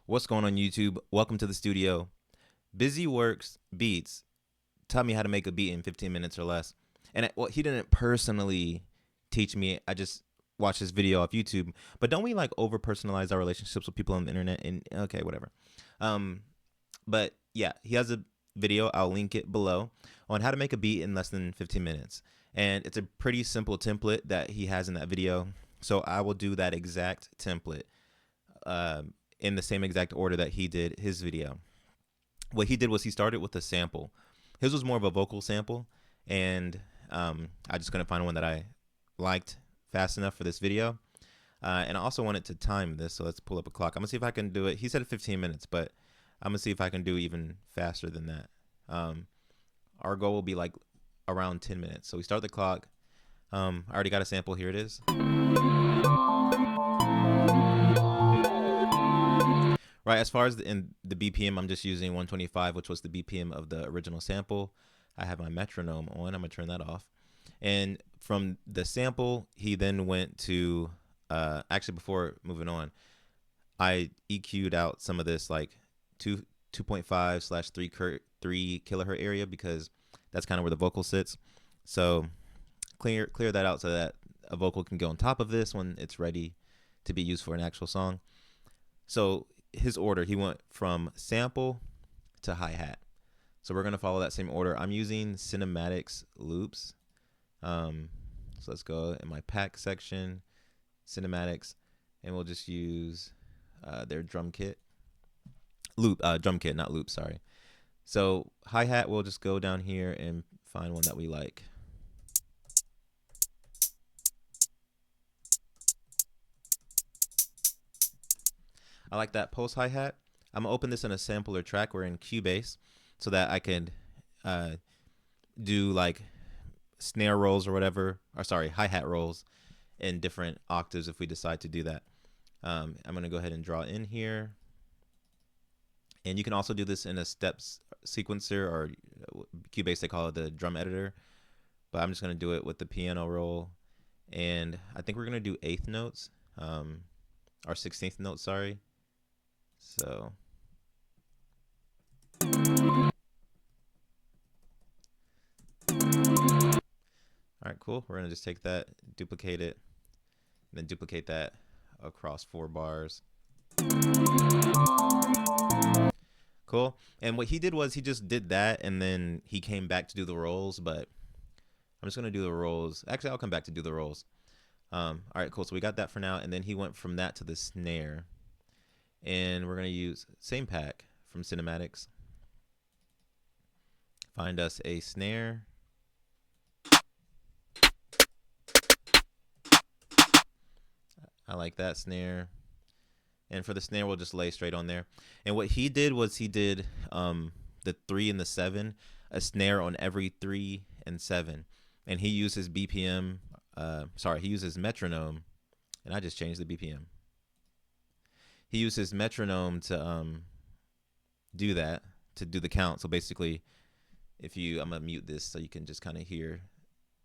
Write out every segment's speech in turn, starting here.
What's going on YouTube? Welcome to the studio. Busy Works Beats taught me how to make a beat in 15 minutes or less. And well, he didn't personally teach me. I just watched this video off YouTube. But don't we like over personalize our relationships with people on the internet? And okay, whatever. Um, but yeah, he has a video. I'll link it below on how to make a beat in less than 15 minutes. And it's a pretty simple template that he has in that video. So I will do that exact template. In the same exact order that he did his video. What he did was he started with a sample. His was more of a vocal sample, and I just couldn't find one that I liked fast enough for this video. And I also wanted to time this, so let's pull up a clock. I'm gonna see if I can do it. He said 15 minutes, but I'm gonna see if I can do even faster than that. Our goal will be like around 10 minutes. So we start the clock. I already got a sample. Here it is. Right, as far as in the BPM, I'm just using 125, which was the BPM of the original sample. I have my metronome on. I'm going to turn that off. And from the sample, he then went to, actually before moving on, I EQ'd out some of this like 2.5/3 kilohertz area because that's kind of where the vocal sits. So clear that out so that a vocal can go on top of this when it's ready to be used for an actual song. So his order, he went from sample to hi-hat. So we're going to follow that same order. I'm using cinematics loops. So let's go in my pack section, cinematics, and we'll just use their drum kit. Drum kit, not loop, sorry. So hi-hat, we'll just go down here and find one that we like. I like that post hi-hat. I'm gonna open this in a sampler track. We're in Cubase so that I can do like snare rolls or whatever, or sorry, hi-hat rolls in different octaves if we decide to do that. I'm gonna go ahead and draw in here. And you can also do this in a steps sequencer, or Cubase, they call it the drum editor. But I'm just gonna do it with the piano roll. And I think we're gonna do eighth notes, or 16th notes, sorry. So all right, cool. We're gonna just take that, duplicate it, and then duplicate that across 4 bars. Cool. And what he did was he just did that, and then he came back to do the rolls. But I'm just gonna do the rolls. Actually, I'll come back to do the rolls. All right, cool. So we got that for now, and then he went from that to the snare. And we're going to use same pack from cinematics. Find us a snare. I like that snare. And for the snare, we'll just lay straight on there. And what he did was he did the 3 and the 7, a snare on every 3 and 7. And he used his BPM, he used his metronome. And I just changed the BPM. He used his metronome to do that, to do the count. So basically, I'm gonna mute this so you can just kind of hear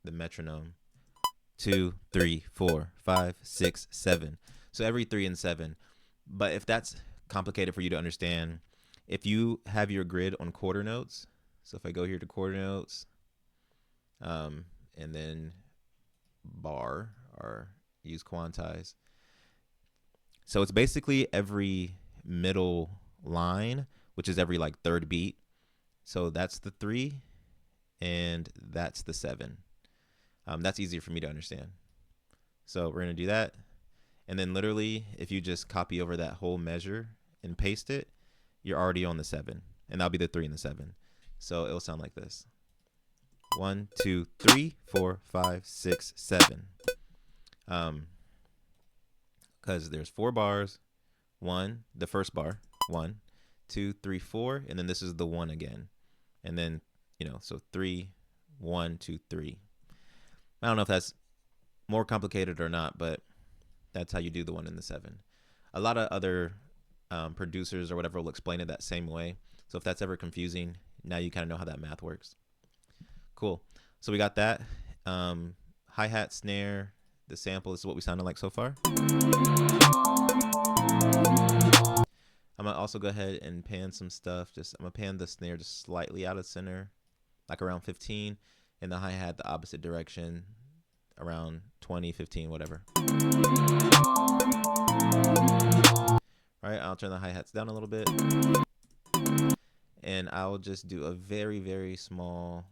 the metronome. 2, 3, 4, 5, 6, 7. So every 3 and 7. But if that's complicated for you to understand, if you have your grid on quarter notes, so if I go here to quarter notes, and then bar, or use quantize. So it's basically every middle line, which is every like 3rd beat. So that's the 3, and that's the 7. That's easier for me to understand. So we're gonna do that, and then literally, if you just copy over that whole measure and paste it, you're already on the 7, and that'll be the 3 and the 7. So it'll sound like this: 1, 2, 3, 4, 5, 6, 7. Because there's 4 bars. The first bar, 1, 2, 3, 4, and then this is the 1 again, and then so 3, 1, 2, 3. I don't know if that's more complicated or not, but that's how you do the 1 and the 7. A lot of other producers or whatever will explain it that same way. So if that's ever confusing, now you kind of know how that math works. Cool. So we got that hi-hat, snare, the sample. This is what we sounded like so far. I'm gonna also go ahead and pan some stuff. I'm gonna pan the snare just slightly out of center, like around 15, and the hi-hat the opposite direction, around 20, 15, whatever. All right, I'll turn the hi-hats down a little bit, and I'll just do a very, very small,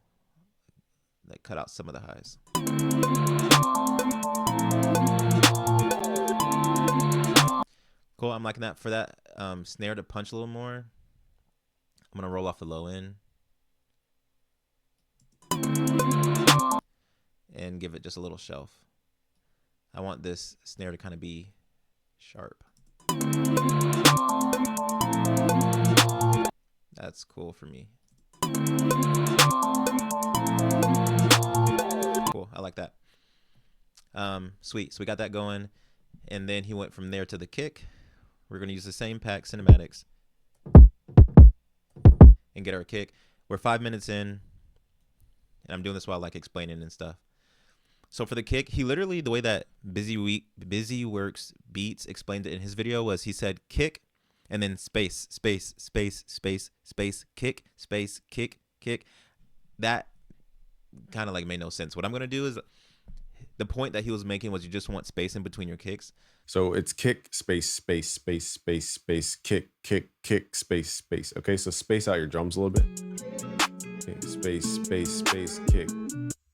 like cut out some of the highs. Cool, I'm liking that. For that snare to punch a little more, I'm gonna roll off the low end and give it just a little shelf. I want this snare to kind of be sharp. That's cool for me. Cool, I like that. Sweet, so we got that going. And then he went from there to the kick. We're gonna use the same pack, cinematics, and get our kick. We're 5 minutes in, and I'm doing this while like explaining and stuff. So for the kick, he literally, the way that Busy Works Beats explained it in his video was he said kick, and then space, space, space, space, space, kick, space, kick, kick. That kind of like made no sense. What I'm gonna do is, the point that he was making was you just want space in between your kicks. So it's kick, space, space, space, space, space, kick, kick, kick, space, space. Okay, so space out your drums a little bit. Okay, space, space, space, kick.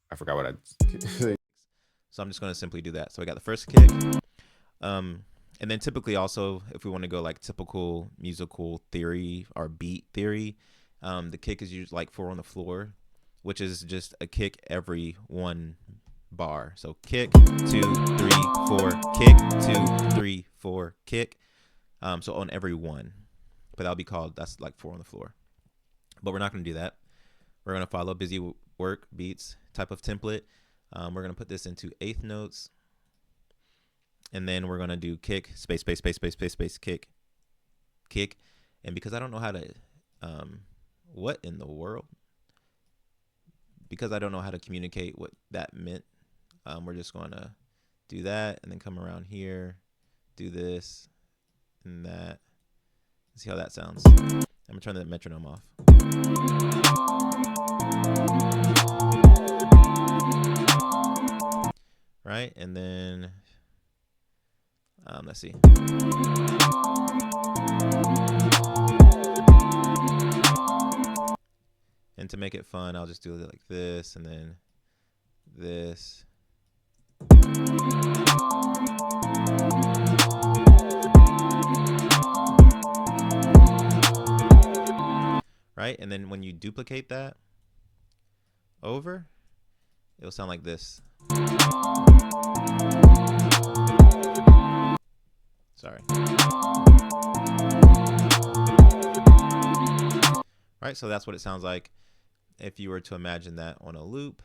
I forgot what I said. So I'm just going to simply do that. So I got the first kick. And then typically also, if we want to go like typical musical theory or beat theory, the kick is usually like 4 on the floor, which is just a kick every 1 bar. So kick, 2, 3, 4, kick, 2, 3, 4, kick. So on every 1. But that'll be called, that's like 4 on the floor. But we're not going to do that. We're going to follow Busy Work Beats type of template. We're going to put this into 8th notes. And then we're going to do kick, space, space, space, space, space, space, kick, kick. And because I don't know how to, what in the world? Because I don't know how to communicate what that meant, we're just going to do that and then come around here, do this and that. See how that sounds. I'm going to turn the metronome off. Right, and then let's see. And to make it fun, I'll just do it like this and then this. Right, and then when you duplicate that over, it'll sound like this. Sorry. Right, so that's what it sounds like if you were to imagine that on a loop.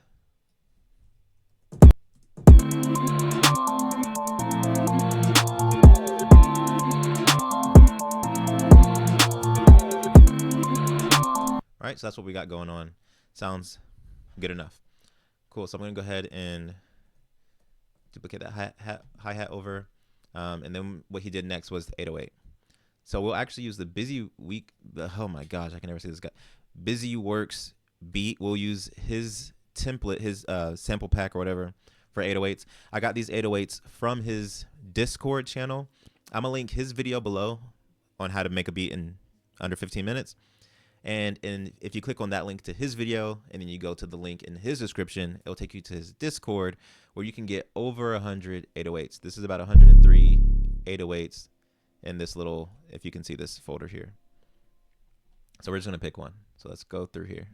Right, so that's what we got going on. Sounds good enough. Cool, so I'm going to go ahead and duplicate that hi-hat over. And then what he did next was 808. So we'll actually use the oh my gosh, I can never say this guy. Busy Works beat. We'll use his template, his sample pack or whatever for 808s. I got these 808s from his Discord channel. I'm going to link his video below on how to make a beat in under 15 minutes. And if you click on that link to his video and then you go to the link in his description, it'll take you to his Discord where you can get over 100 808s. This is about 103 808s in this little, if you can see this folder here. So we're just going to pick one. So let's go through here.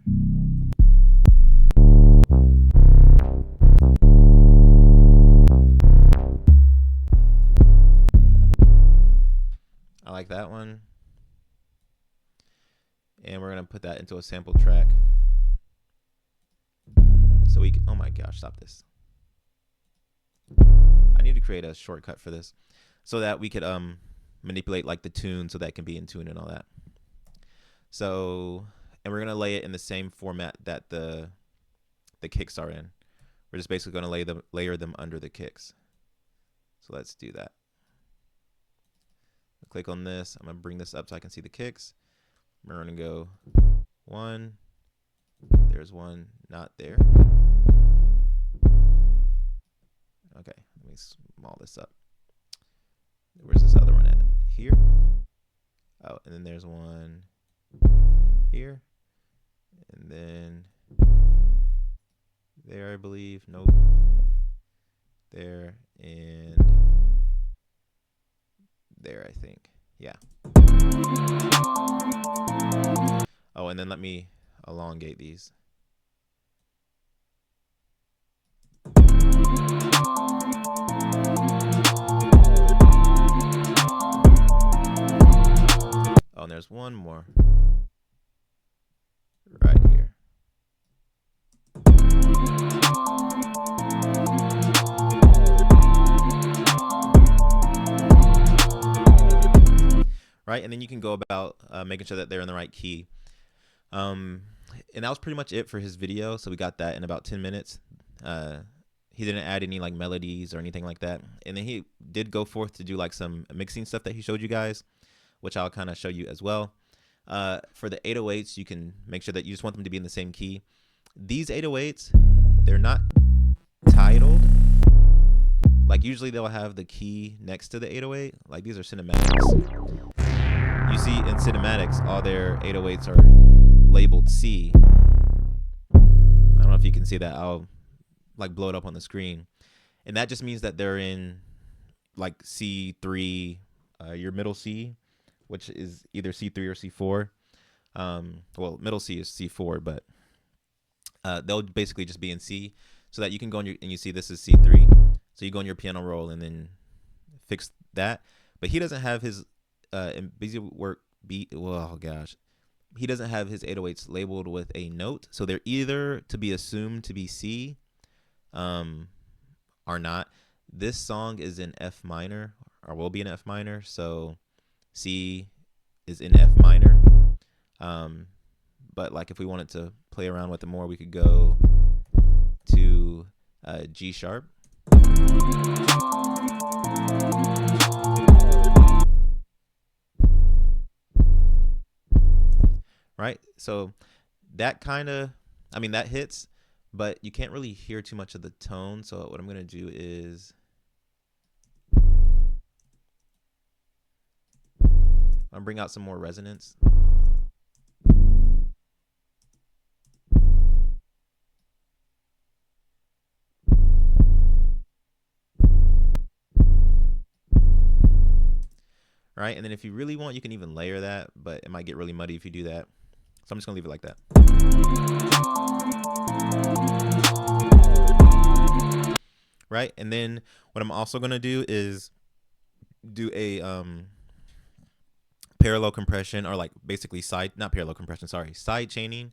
I like that one. And we're going to put that into a sample track. So we can, oh my gosh, stop this. I need to create a shortcut for this so that we could manipulate like the tune so that it can be in tune and all that. So, and we're going to lay it in the same format that the kicks are in. We're just basically going to layer them under the kicks. So let's do that. Click on this. I'm gonna bring this up so I can see the kicks. We're gonna go 1. There's 1, not there. Okay, let me small this up. Where's this other one at? Here. Oh, and then there's 1 here, and then there, I believe. Nope. There and there, I think. Yeah. Oh, and then let me elongate these. Oh, and there's 1 more right here. Right, and then you can go about making sure that they're in the right key. And that was pretty much it for his video. So we got that in about 10 minutes. He didn't add any like melodies or anything like that. And then he did go forth to do like some mixing stuff that he showed you guys, which I'll kind of show you as well. For the 808s, you can make sure that you just want them to be in the same key. These 808s, they're not titled. Like usually they'll have the key next to the 808. Like these are cinematics. You see in cinematics, all their 808s are labeled C. I don't know if you can see that. I'll like blow it up on the screen. And that just means that they're in like C3, your middle C, which is either C3 or C4. Well, middle C is C4, but they'll basically just be in C, so that you can go on your, and you see this is C3. So you go on your piano roll and then fix that. But he doesn't have his busy work beat. Oh gosh, he doesn't have his 808s labeled with a note, so they're either to be assumed to be C, or not. This song is in F minor, or will be in F minor, so C is in F minor. But like if we wanted to play around with it more, we could go to G sharp. Right, so that kind of, I mean, that hits, but you can't really hear too much of the tone. So what I'm gonna do is I'll bring out some more resonance. Right, and then if you really want, you can even layer that, but it might get really muddy if you do that. So I'm just gonna leave it like that. Right, and then what I'm also gonna do is do a parallel compression, or like basically side chaining,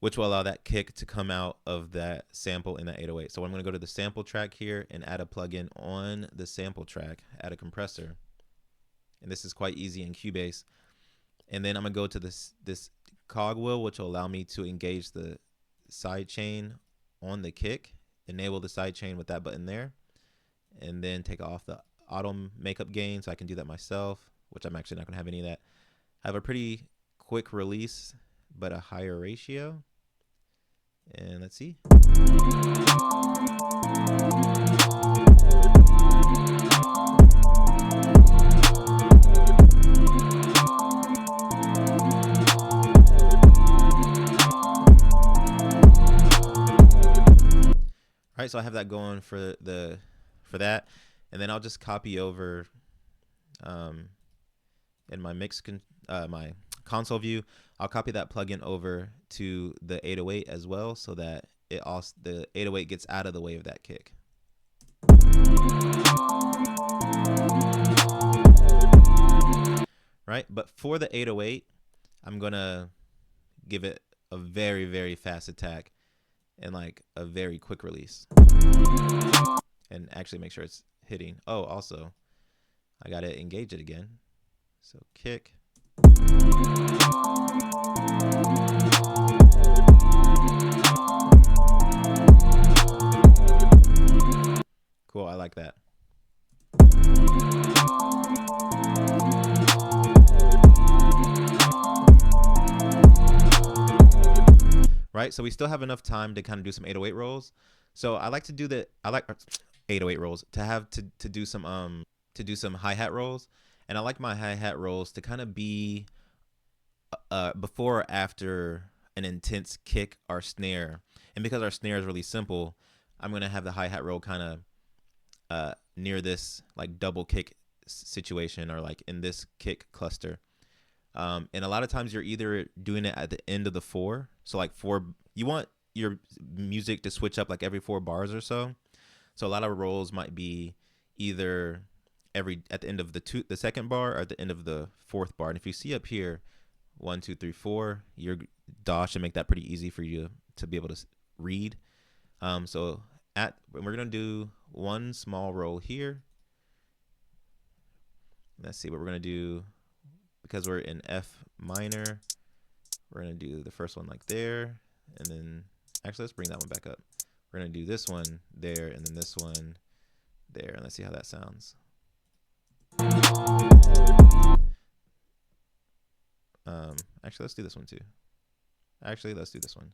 which will allow that kick to come out of that sample in that 808. So I'm gonna go to the sample track here and add a plugin on the sample track, add a compressor. And this is quite easy in Cubase. And then I'm gonna go to this cogwheel, which will allow me to engage the side chain on the kick, enable the side chain with that button there, and then take off the auto makeup gain, so I can do that myself, which I'm actually not gonna have any of that. I have a pretty quick release, but a higher ratio. And let's see. All right, so I have that going for that, and then I'll just copy over in my my console view. I'll copy that plugin over to the 808 as well, so that it also, the 808 gets out of the way of that kick. Right, but for the 808, I'm gonna give it a very, very fast attack and like a very quick release, and actually make sure it's hitting. Oh, also I gotta engage it again, so kick. Cool, I like that. right? So we still have enough time to kind of do some 808 rolls. So I like to do the I like 808 rolls to have to do some hi-hat rolls, and I like my hi-hat rolls to kind of be before or after an intense kick or snare. And because our snare is really simple, I'm going to have the hi-hat roll kind of near this like double kick situation, or like in this kick cluster. And a lot of times you're either doing it at the end of the four. So like four, you want your music to switch up like every 4 bars or so. So a lot of rolls might be either every at the end of the second bar or at the end of the fourth bar. And if you see up here, 1, 2, 3, 4, your DAW should make that pretty easy for you to be able to read. So we're gonna do one small roll here. Let's see what we're gonna do. Because we're in F minor, we're gonna do the first one like there, and then actually let's bring that one back up. We're gonna do this one there, and then this one there, and let's see how that sounds. Actually, let's do this one too. Actually, let's do this one.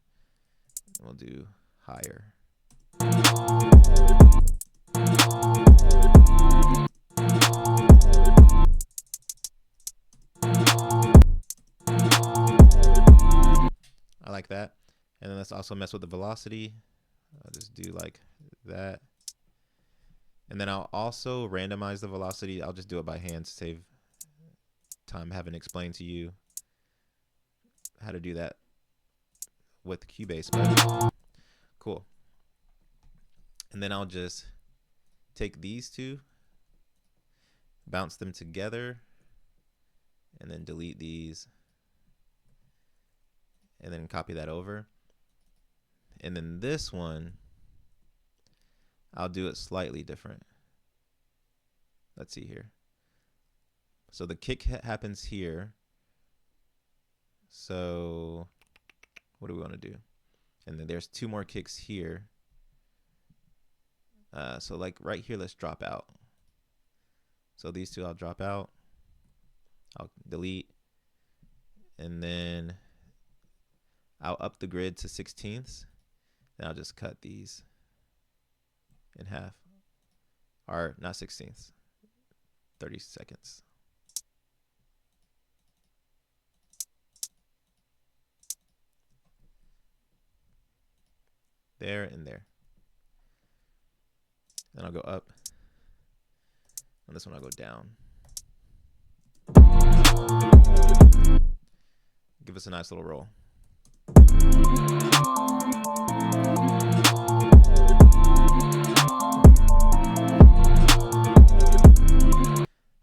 We'll do higher. I like that. And then let's also mess with the velocity. I'll just do like that. And then I'll also randomize the velocity. I'll just do it by hand to save time having explained to you how to do that with Cubase. But cool. And then I'll just take these two, bounce them together, and then delete these, and then copy that over. And then this one, I'll do it slightly different. Let's see here. So the kick happens here. So what do we want to do? And then there's 2 more kicks here. So like right here, let's drop out. So these 2 I'll drop out. I'll delete. And then I'll up the grid to 16ths. Then I'll just cut these in half. Or not 16ths. 30 seconds. There and there. Then I'll go up. On this one I'll go down. Give us a nice little roll.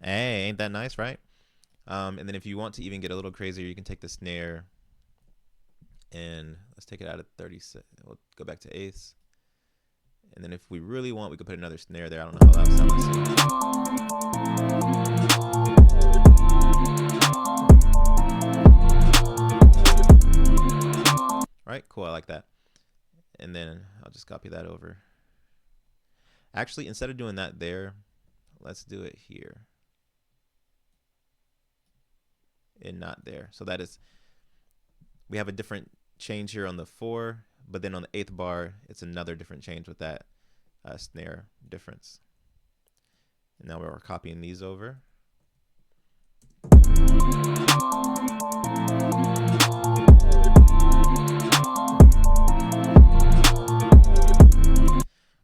Hey, ain't that nice, right? And then if you want to even get a little crazier, you can take the snare and let's take it out of 30. We'll go back to eighths. And then if we really want, we could put another snare there. I don't know how that sounds. Right, cool, I like that. And then I'll just copy that over. Actually, instead of doing that there, let's do it here. And not there. So that is, we have a different change here on the 4, but then on the 8th bar, it's another different change with that snare difference. And now we're copying these over.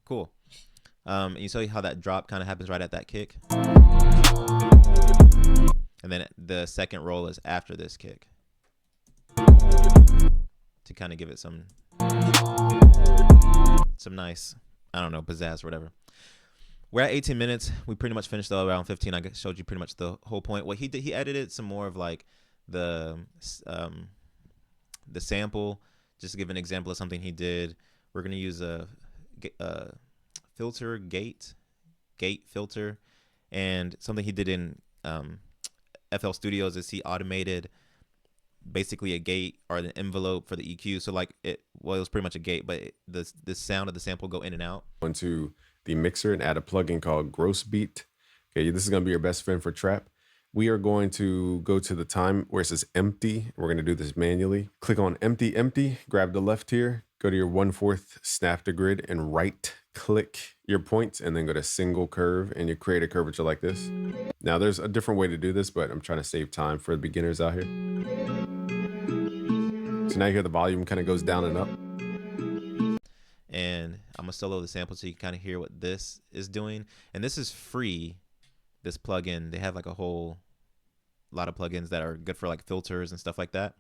Cool. And you see how that drop kind of happens right at that kick? And then the second roll is after this kick to kind of give it some nice, I don't know, pizzazz or whatever. We're at 18 minutes. We pretty much finished around 15. I showed you pretty much the whole point. What he did, he edited some more of like the sample, just to give an example of something he did. We're gonna use a filter gate filter, and something he did in Ohponstudios is he automated basically a gate or an envelope for the EQ. So like it was pretty much a gate, but the sound of the sample go in and out. Onto the mixer and add a plugin called Gross Beat. Okay, this is gonna be your best friend for trap. We are going to go to the time where it says empty. We're going to do this manually. Click on empty, empty, grab the left here, go to your 1/4 snap to grid and right click your points and then go to single curve and you create a curvature like this. Now there's a different way to do this, but I'm trying to save time for the beginners out here. So now you hear the volume kind of goes down and up. And I'm gonna solo the sample so you can kind of hear what this is doing. And this is free, this plugin. They have like a whole lot of plugins that are good for like filters and stuff like that.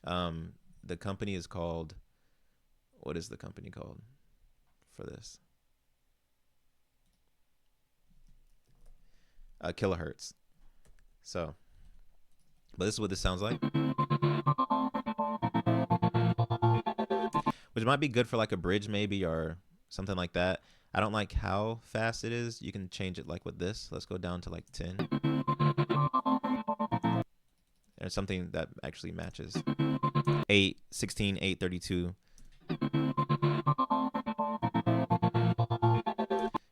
The company is called, what is the company called for this? Kilohertz. So, but this is what this sounds like, which might be good for like a bridge maybe or something like that. I don't like how fast it is. You can change it like with this. Let's go down to like 10. There's something that actually matches. 8, 16, 8, 32.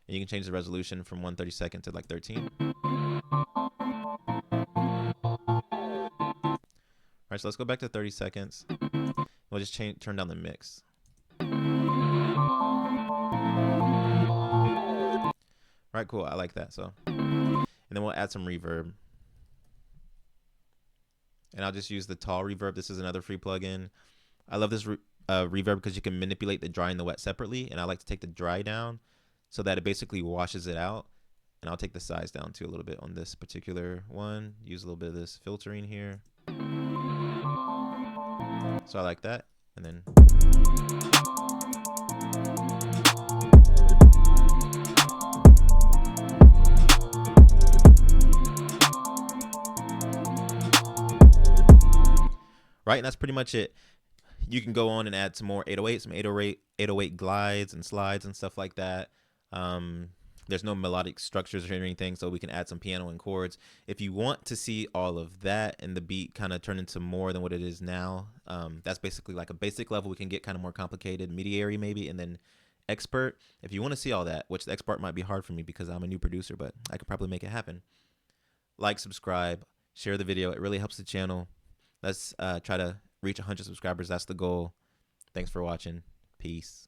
And you can change the resolution from 1/32 to like 13. All right, so let's go back to 30 seconds. We'll just turn down the mix. All right, cool. I like that. So, and then we'll add some reverb. And I'll just use the tall reverb. This is another free plugin. I love this reverb because you can manipulate the dry and the wet separately. And I like to take the dry down so that it basically washes it out. And I'll take the size down too a little bit on this particular one. Use a little bit of this filtering here. So I like that. And then right, and that's pretty much it. You can go on and add some more 808, some 808 glides and slides and stuff like that. There's no melodic structures or anything, so we can add some piano and chords. If you want to see all of that and the beat kind of turn into more than what it is now, that's basically like a basic level. We can get kind of more complicated, mediary maybe, and then expert. If you want to see all that, which the expert might be hard for me because I'm a new producer, but I could probably make it happen. Like, subscribe, share the video. It really helps the channel. Let's try to reach 100 subscribers. That's the goal. Thanks for watching. Peace.